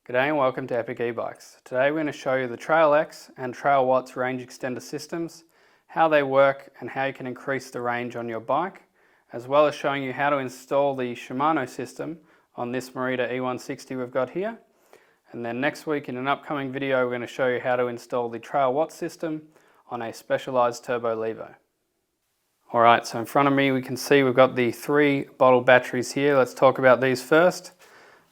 G'day and welcome to Epic E-Bikes. Today we're going to show you the Trail X and Trail Watts range extender systems, how they work and how you can increase the range on your bike, as well as showing you how to install the Shimano system on this Merida E160 we've got here. And then next week in an upcoming video we're going to show you how to install the Trail Watts system on a specialized turbo levo. Alright, so in front of me we can see we've got the 3 bottle batteries here. Let's talk about these first.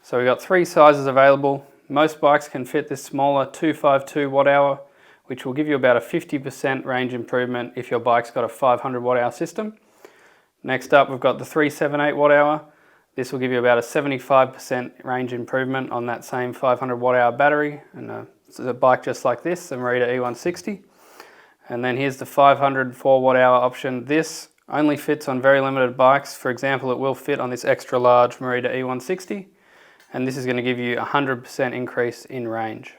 So we've got 3 sizes available. Most bikes can fit this smaller 252 watt hour, which will give you about a 50% range improvement if your bike's got a 500 watt hour system. Next up we've got the 378 watt hour. This will give you about a 75% range improvement on that same 500 watt hour battery, and it's a bike just like this, the Merida E160. And then here's the 504 watt hour option. This only fits on very limited bikes. For example, it will fit on this extra large Merida E160. And this is going to give you a 100% increase in range.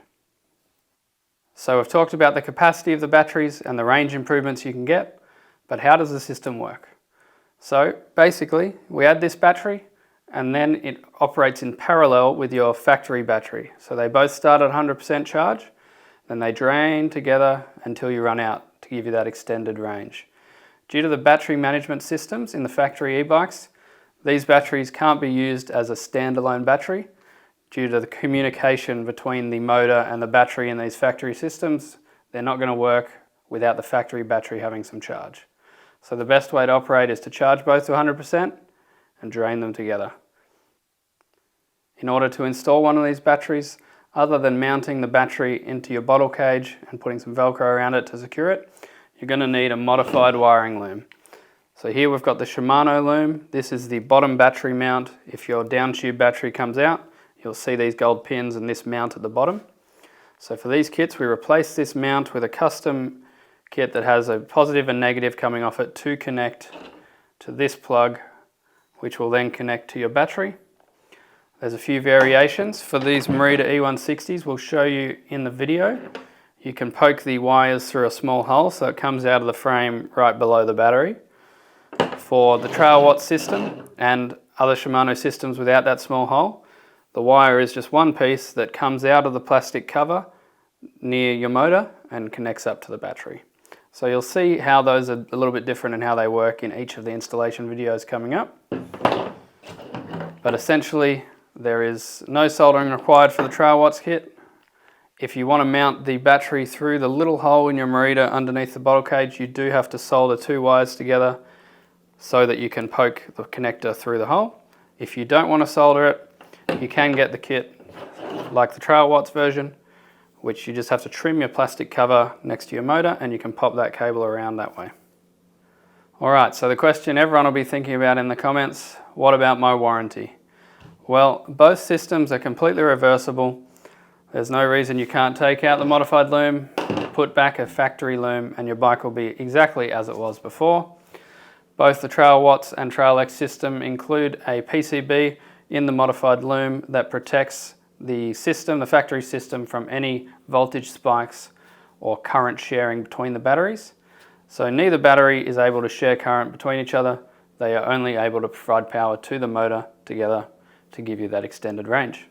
So we've talked about the capacity of the batteries and the range improvements you can get, but how does the system work? So basically, we add this battery and then it operates in parallel with your factory battery. So they both start at 100% charge, then they drain together until you run out to give you that extended range. Due to the battery management systems in the factory e-bikes, these batteries can't be used as a standalone battery due to the communication between the motor and the battery in these factory systems. They're not going to work without the factory battery having some charge. So the best way to operate is to charge both to 100% and drain them together. In order to install one of these batteries, other than mounting the battery into your bottle cage and putting some Velcro around it to secure it, you're going to need a modified wiring loom. So here we've got the Shimano Loom. This is the bottom battery mount. If your down tube battery comes out, you'll see these gold pins and this mount at the bottom. So for these kits, we replace this mount with a custom kit that has a positive and negative coming off it to connect to this plug, which will then connect to your battery. There's a few variations. For these Merida E160s, we'll show you in the video. You can poke the wires through a small hole so it comes out of the frame right below the battery. For the Trail Watts system and other Shimano systems without that small hole, the wire is just one piece that comes out of the plastic cover near your motor and connects up to the battery. So you'll see how those are a little bit different and how they work in each of the installation videos coming up. But essentially, there is no soldering required for the Trail Watts kit. If you want to mount the battery through the little hole in your Merida underneath the bottle cage, you do have to solder 2 wires together so that you can poke the connector through the hole. If you don't want to solder it, you can get the kit like the Trail Watts version, which you just have to trim your plastic cover next to your motor and you can pop that cable around that way. Alright, so the question everyone will be thinking about in the comments, what about my warranty? Well, both systems are completely reversible. There's no reason you can't take out the modified loom, put back a factory loom, and your bike will be exactly as it was before. Both the Trail Watts and Trail X system include a PCB in the modified loom that protects the system, the factory system, from any voltage spikes or current sharing between the batteries. So neither battery is able to share current between each other. They are only able to provide power to the motor together to give you that extended range.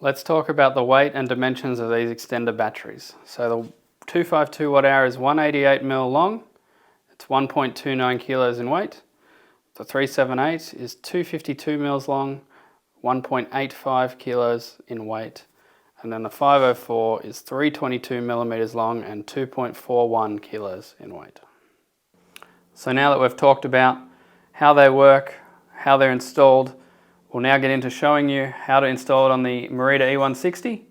Let's talk about the weight and dimensions of these extender batteries. So the 252 watt hour is 188mm long. It's 1.29 kilos in weight. The 378 is 252mm long, 1.85 kilos in weight. And then the 504 is 322mm long and 2.41 kilos in weight. So now that we've talked about how they work, how they're installed, we'll now get into showing you how to install it on the Merida E160.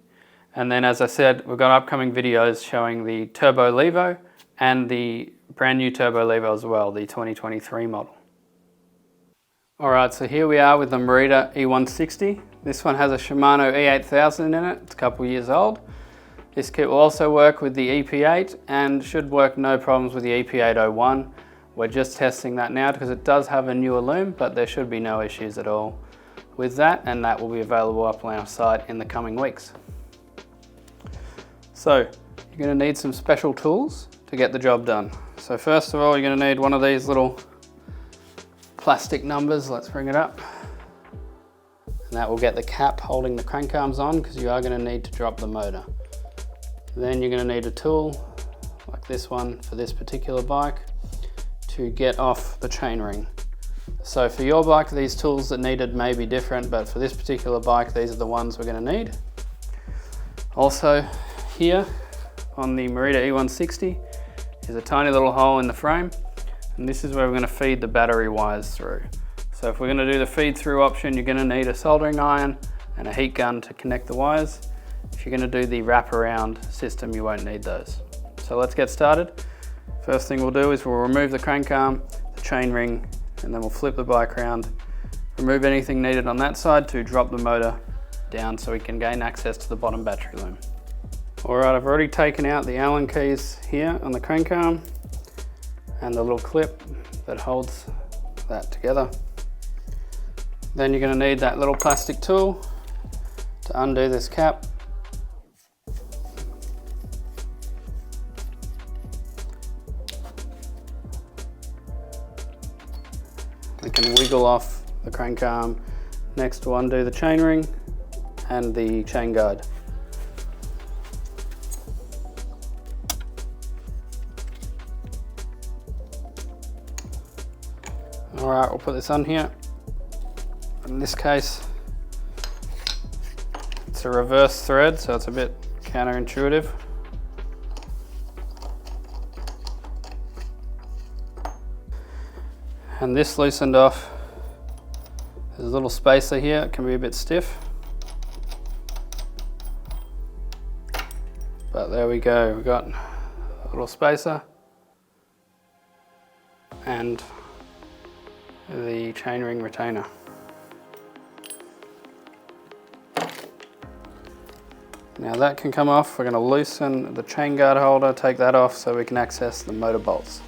And then, as I said, we've got upcoming videos showing the Turbo Levo and the brand new Turbo Levo as well, the 2023 model. Alright, so here we are with the Merida E160. This one has a Shimano E8000 in it. It's a couple years old. This kit will also work with the EP8 and should work no problems with the EP801. We're just testing that now because it does have a newer loom, but there should be no issues at all with that, and that will be available up on our site in the coming weeks. So you're going to need some special tools to get the job done. So first of all, you're going to need one of these little plastic numbers. Let's bring it up. and that will get the cap holding the crank arms on, because you are going to need to drop the motor. Then you're going to need a tool like this one for this particular bike to get off the chainring. So for your bike, these tools that needed may be different, but for this particular bike, these are the ones we're going to need. Also here on the Merida E160 is a tiny little hole in the frame, and this is where we're going to feed the battery wires through. So if we're going to do the feed through option, you're going to need a soldering iron and a heat gun to connect the wires. If you're going to do the wraparound system, you won't need those. So let's get started. First thing we'll do is we'll remove the crank arm, the chain ring, and then we'll flip the bike around, remove anything needed on that side to drop the motor down so we can gain access to the bottom battery loom. Alright, I've already taken out the Allen keys here on the crank arm and the little clip that holds that together. Then you're going to need that little plastic tool to undo this cap. We can wiggle off the crank arm. Next we'll undo the chain ring and the chain guard. Alright, we'll put this on here. In this case, it's a reverse thread, so it's a bit counterintuitive. And this loosened off. There's a little spacer here, it can be a bit stiff. But there we go, we've got a little spacer and the chainring retainer. Now that can come off. We're going to loosen the chain guard holder, take that off so we can access the motor bolts.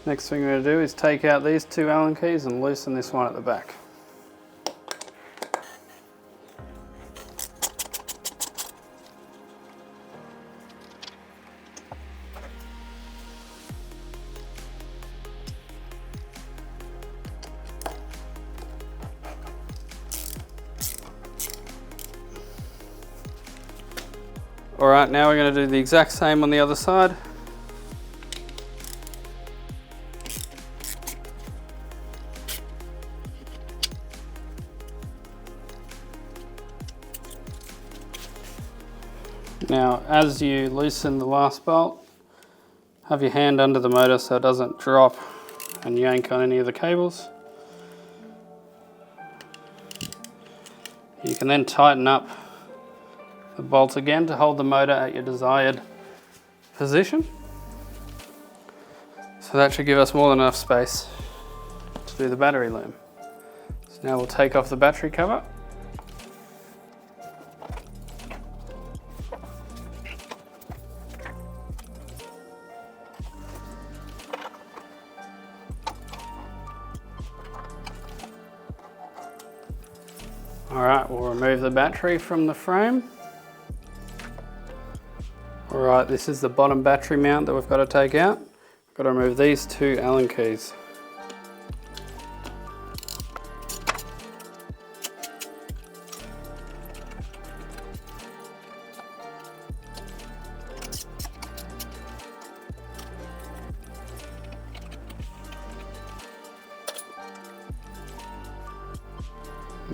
Next thing we're going to do is take out these two Allen keys and loosen this one at the back. Alright, now we're going to do the exact same on the other side. Now, as you loosen the last bolt, have your hand under the motor so it doesn't drop and yank on any of the cables. You can then tighten up the bolt again to hold the motor at your desired position. So that should give us more than enough space to do the battery loom. So now we'll take off the battery cover. Alright, we'll remove the battery from the frame. Alright, this is the bottom battery mount that we've got to take out. We've got to remove these two Allen keys.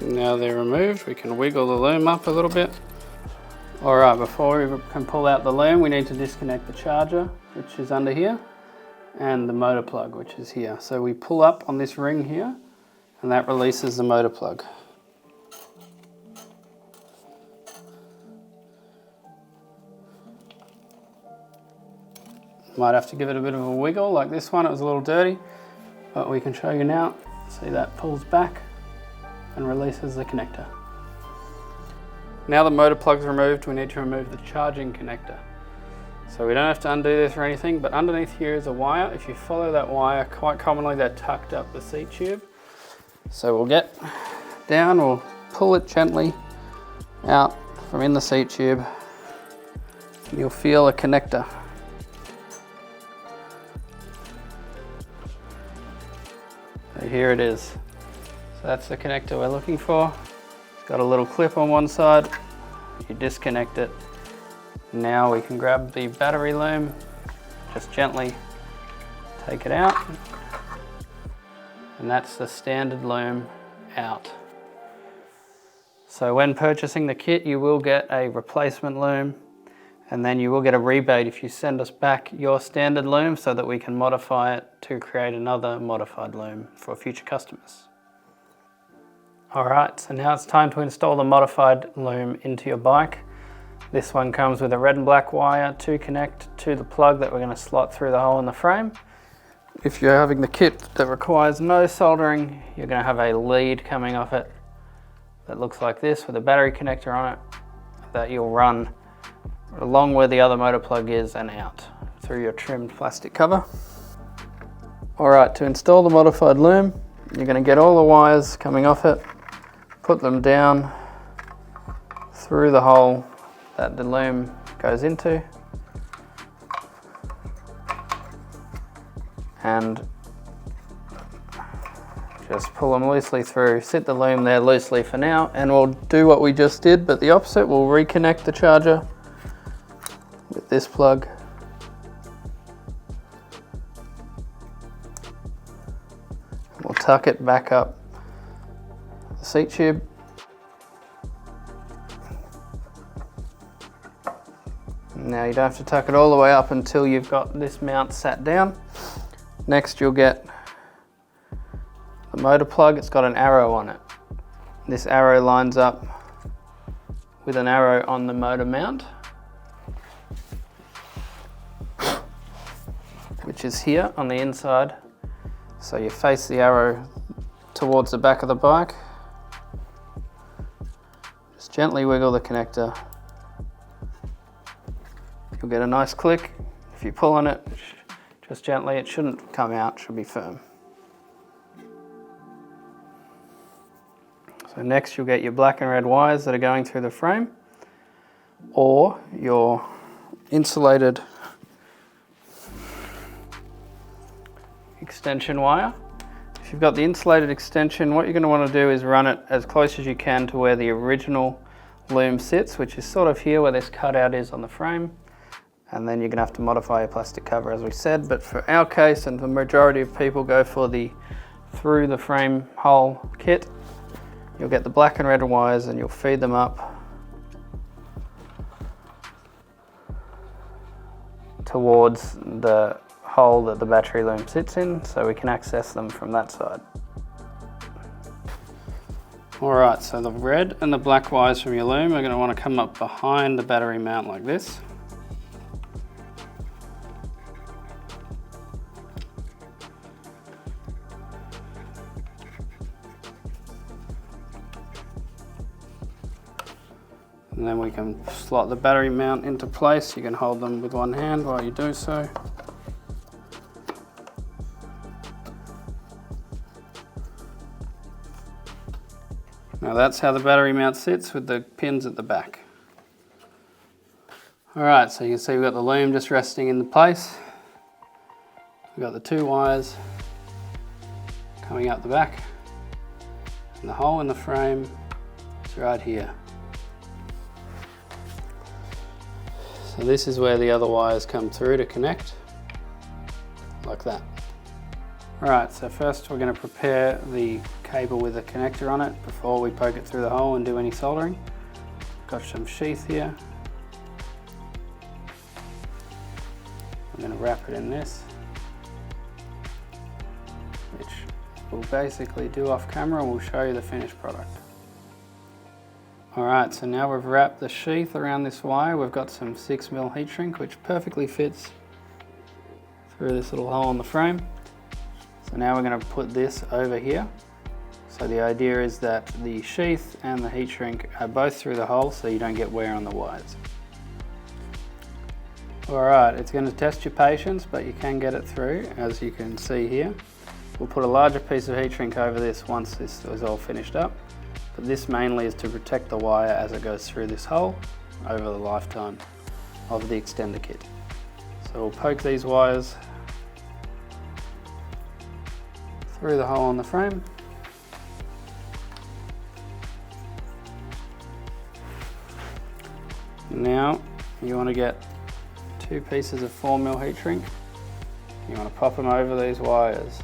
Now they're removed, we can wiggle the loom up a little bit. Alright, before we can pull out the loom, we need to disconnect the charger, which is under here, and the motor plug, which is here. So we pull up on this ring here, and that releases the motor plug. Might have to give it a bit of a wiggle, like this one, it was a little dirty, but we can show you now. See, that pulls back and releases the connector. Now the motor plug's removed, we need to remove the charging connector. So we don't have to undo this or anything, but underneath here is a wire. If you follow that wire, quite commonly they're tucked up the seat tube. So we'll get down, we'll pull it gently out from in the seat tube, and you'll feel a connector. So here it is. So that's the connector we're looking for. It's got a little clip on one side. You disconnect it. Now we can grab the battery loom, just gently take it out, and that's the standard loom out. So when purchasing the kit, you will get a replacement loom, and then you will get a rebate if you send us back your standard loom so that we can modify it to create another modified loom for future customers. Alright, so now it's time to install the modified loom into your bike. This one comes with a red and black wire to connect to the plug that we're going to slot through the hole in the frame. If you're having the kit that requires no soldering, you're going to have a lead coming off it that looks like this with a battery connector on it that you'll run along where the other motor plug is and out through your trimmed plastic cover. Alright, to install the modified loom, you're going to get all the wires coming off it, put them down through the hole that the loom goes into, and just pull them loosely through. Sit the loom there loosely for now, and we'll do what we just did, but the opposite. We'll reconnect the charger with this plug. We'll tuck it back up the seat tube. Now you don't have to tuck it all the way up until you've got this mount sat down. Next you'll get the motor plug. It's got an arrow on it. This arrow lines up with an arrow on the motor mount, which is here on the inside. So you face the arrow towards the back of the bike. Just gently wiggle the connector. You'll get a nice click. If you pull on it, just gently, it shouldn't come out, it should be firm. So next you'll get your black and red wires that are going through the frame, or your insulated extension wire. If you've got the insulated extension, what you're going to want to do is run it as close as you can to where the original loom sits, which is sort of here where this cutout is on the frame. And then you're going to have to modify your plastic cover, as we said. But for our case, and the majority of people go for the through the frame hole kit, you'll get the black and red wires and you'll feed them up towards the hole that the battery loom sits in, so we can access them from that side. Alright, so the red and the black wires from your loom are going to want to come up behind the battery mount like this. And then we can slot the battery mount into place. You can hold them with one hand while you do so. Now that's how the battery mount sits with the pins at the back. Alright, so you can see we've got the loom just resting in the place. We've got the two wires coming out the back, and the hole in the frame is right here. So this is where the other wires come through to connect, like that. Alright, so first we're going to prepare the cable with a connector on it before we poke it through the hole and do any soldering. Got some sheath here. I'm going to wrap it in this, which we'll basically do off camera and we'll show you the finished product. Alright, so now we've wrapped the sheath around this wire. We've got some 6mm heat shrink which perfectly fits through this little hole in the frame. So now we're going to put this over here So the idea is that the sheath and the heat shrink are both through the hole so you don't get wear on the wires. Alright, it's going to test your patience, but you can get it through, as you can see here. We'll put a larger piece of heat shrink over this once this is all finished up, but this mainly is to protect the wire as it goes through this hole over the lifetime of the extender kit. So we'll poke these wires through the hole in the frame. Now you want to get 2 pieces of 4mm heat shrink. You want to pop them over these wires.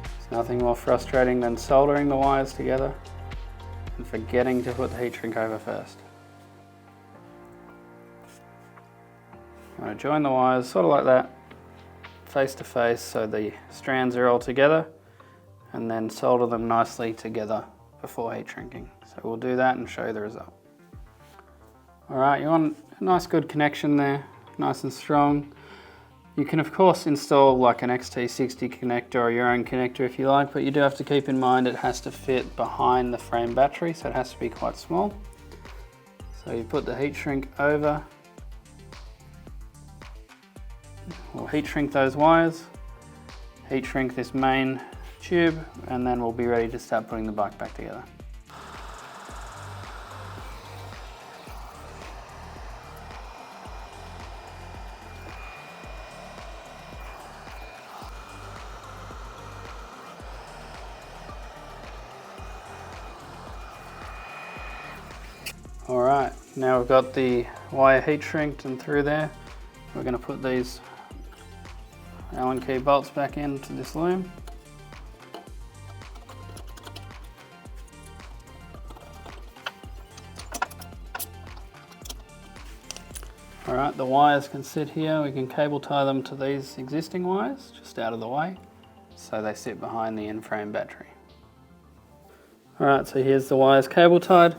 There's nothing more frustrating than soldering the wires together and forgetting to put the heat shrink over first. You want to join the wires sort of like that, face to face, so the strands are all together, and then solder them nicely together before heat shrinking. So we'll do that and show you the result. Alright, you want a nice good connection there, nice and strong. You can of course install like an XT60 connector or your own connector if you like, but you do have to keep in mind it has to fit behind the frame battery, so it has to be quite small. So you put the heat shrink over. We'll heat shrink those wires, heat shrink this main tube, and then we'll be ready to start putting the bike back together. Alright, now we've got the wire heat shrinked and through there. We're going to put these Allen key bolts back into this loom. Alright, the wires can sit here. We can cable tie them to these existing wires, just out of the way, so they sit behind the in-frame battery. Alright, so here's the wires cable tied.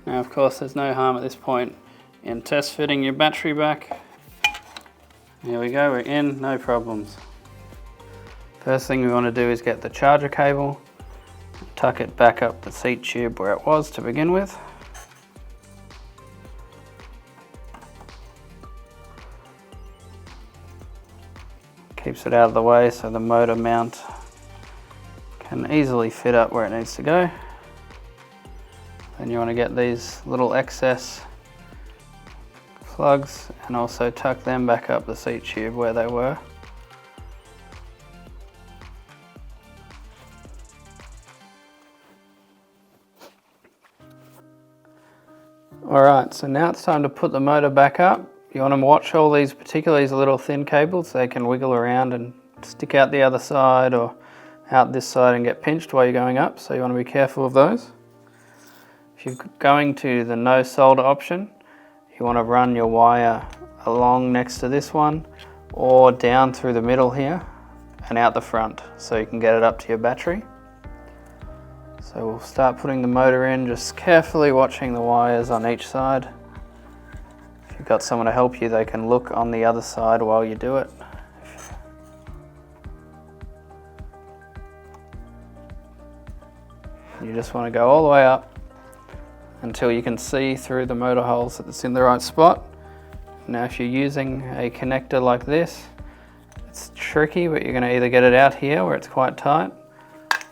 Now of course there's no harm at this point in test fitting your battery back. Here we go, we're in, no problems. First thing we want to do is get the charger cable, tuck it back up the seat tube where it was to begin with. Keeps it out of the way so the motor mount can easily fit up where it needs to go. Then you want to get these little excess plugs and also tuck them back up the seat tube where they were. Alright, so now it's time to put the motor back up. You want to watch all these, particularly these little thin cables. They can wiggle around and stick out the other side or out this side and get pinched while you're going up, so you want to be careful of those. If you're going to the no solder option, you want to run your wire along next to this one or down through the middle here and out the front so you can get it up to your battery. So we'll start putting the motor in, just carefully watching the wires on each side. If you've got someone to help you, they can look on the other side while you do it. You just want to go all the way up until you can see through the motor holes that it's in the right spot. Now if you're using a connector like this, it's tricky, but you're going to either get it out here where it's quite tight,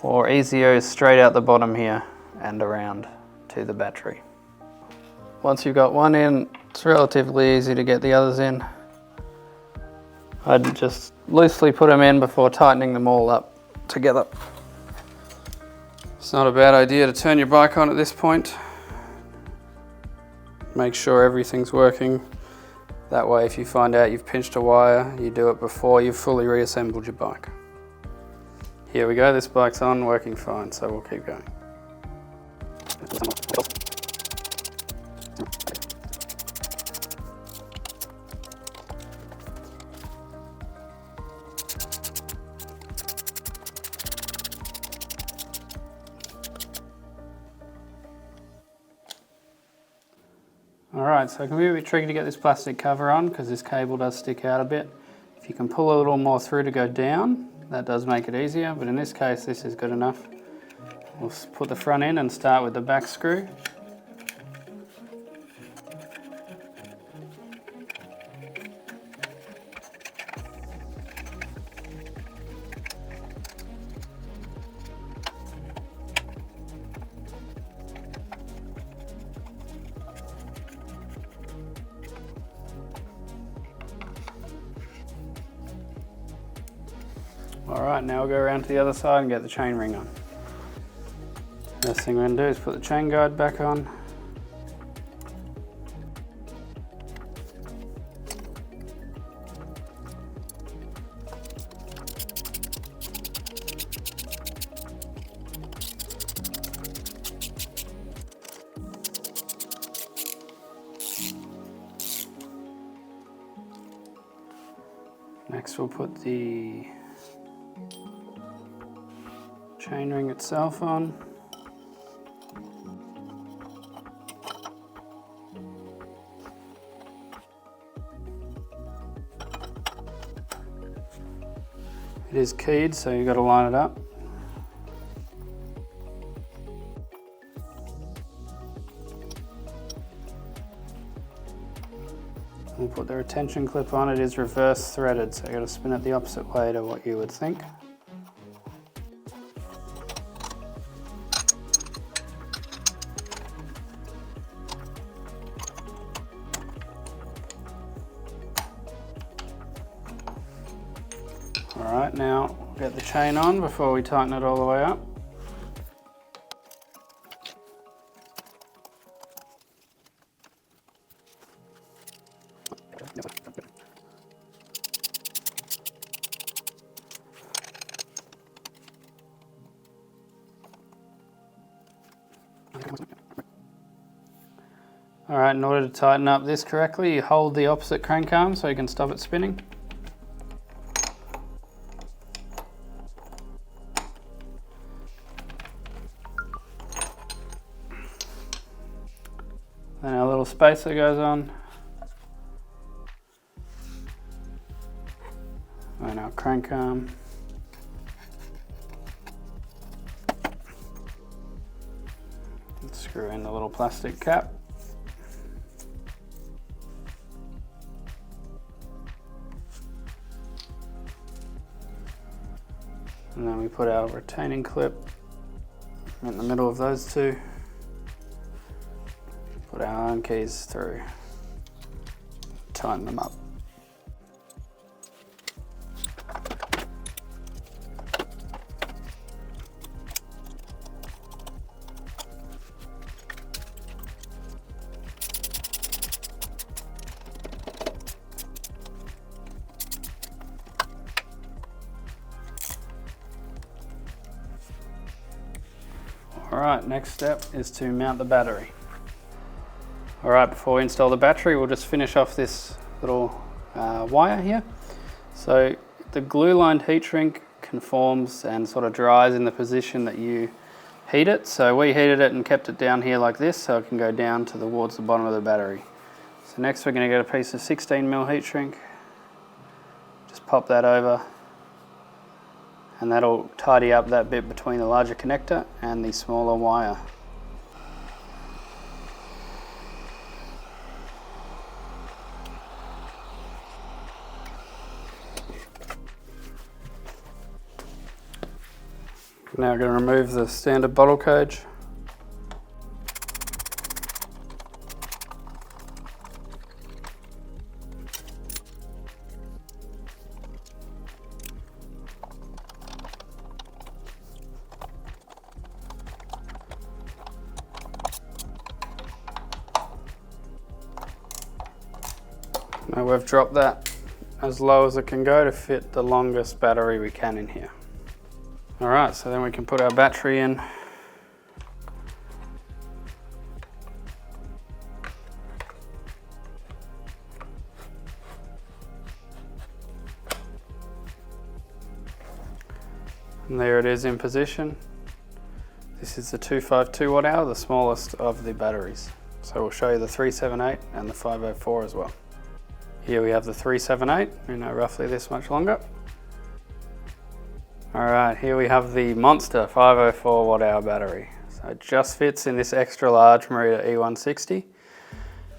or easier is straight out the bottom here and around to the battery. Once you've got one in, it's relatively easy to get the others in. I'd just loosely put them in before tightening them all up together. It's not a bad idea to turn your bike on at this point. Make sure everything's working. That way if you find out you've pinched a wire, you do it before you've fully reassembled your bike. Here we go, this bike's on, working fine, so we'll keep going. Alright, so it can be a bit tricky to get this plastic cover on because this cable does stick out a bit. If you can pull a little more through to go down, that does make it easier, but in this case this is good enough. We'll put the front in and start with the back screw. Alright, now we'll go around to the other side and get the chain ring on. First thing we're going to do is put the chain guide back on. Next we'll put the chain ring itself on. It is keyed, so you've got to line it up. We'll put the retention clip on. It is reverse threaded, so you've got to spin it the opposite way to what you would think. Alright, now get the chain on before we tighten it all the way up. Alright, in order to tighten up this correctly, you hold the opposite crank arm so you can stop it spinning. Then our little spacer goes on. And our crank arm. And screw in the little plastic cap. And then we put our retaining clip in the middle of those two. Put our Allen keys through, tighten them up. Alright, next step is to mount the battery. Alright, before we install the battery, we'll just finish off this little wire here. So the glue-lined heat shrink conforms and sort of dries in the position that you heat it. So we heated it and kept it down here like this so it can go down towards the bottom of the battery. So next we're going to get a piece of 16mm heat shrink. Just pop that over and that'll tidy up that bit between the larger connector and the smaller wire. Now we're going to remove the standard bottle cage. Now we've dropped that as low as it can go to fit the longest battery we can in here. Alright, so then we can put our battery in. And there it is in position. This is the 252 watt hour, the smallest of the batteries. So we'll show you the 378 and the 504 as well. Here we have the 378, roughly this much longer. Alright, here we have the monster 504 watt hour battery. So it just fits in this extra large Merida E160.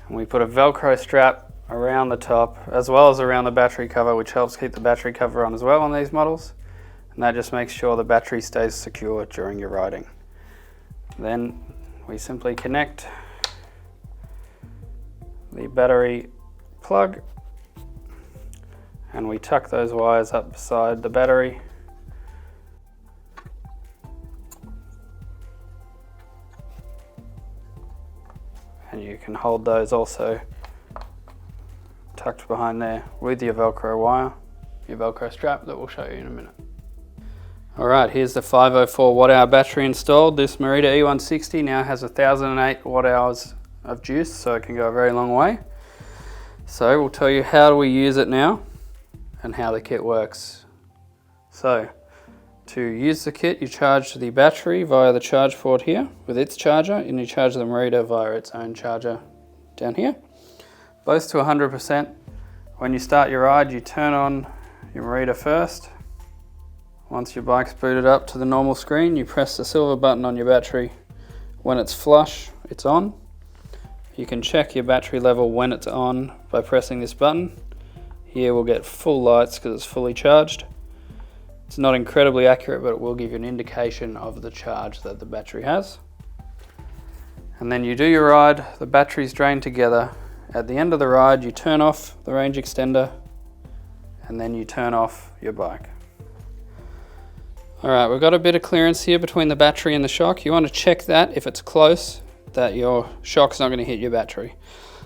And we put a Velcro strap around the top as well as around the battery cover, which helps keep the battery cover on as well on these models. And that just makes sure the battery stays secure during your riding. Then we simply connect the battery plug and we tuck those wires up beside the battery. And you can hold those also tucked behind there with your Velcro wire, your Velcro strap that we'll show you in a minute. Alright, here's the 504 watt hour battery installed. This Merida E160 now has 1008 watt hours of juice, so it can go a very long way. So we'll tell you how do we use it now and how the kit works. So to use the kit, you charge the battery via the charge port here with its charger, and you charge the Merida via its own charger down here. Both to 100%. When you start your ride, you turn on your Merida first. Once your bike's booted up to the normal screen, you press the silver button on your battery. When it's flush, it's on. You can check your battery level when it's on by pressing this button. Here we'll get full lights because it's fully charged. It's not incredibly accurate, but it will give you an indication of the charge that the battery has. And then you do your ride, the batteries drain together. At the end of the ride, you turn off the range extender and then you turn off your bike. Alright, we've got a bit of clearance here between the battery and the shock. You want to check that if it's close, that your shock's not going to hit your battery.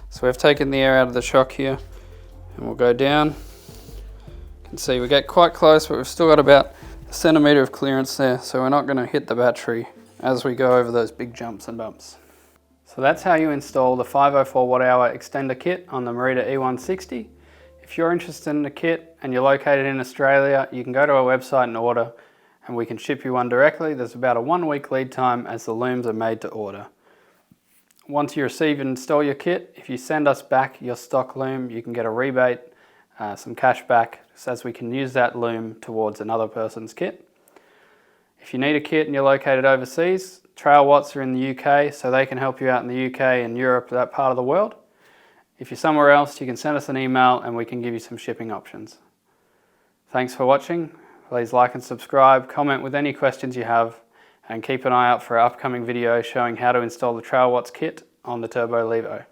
So we've taken the air out of the shock here and we'll go down. You can see we get quite close, but we've still got about a centimetre of clearance there, so we're not going to hit the battery as we go over those big jumps and bumps. So that's how you install the 504 watt hour extender kit on the Merida E160. If you're interested in the kit and you're located in Australia, you can go to our website and order, and we can ship you one directly. There's about a 1 week lead time as the looms are made to order. Once you receive and install your kit, if you send us back your stock loom, you can get a rebate, some cash back, as we can use that loom towards another person's kit. If you need a kit and you're located overseas, Trail Watts are in the UK, so they can help you out in the UK and Europe, that part of the world. If you're somewhere else, you can send us an email and we can give you some shipping options. Thanks for watching. Please like and subscribe, comment with any questions you have, and keep an eye out for our upcoming video showing how to install the Trail Watts kit on the Turbo Levo.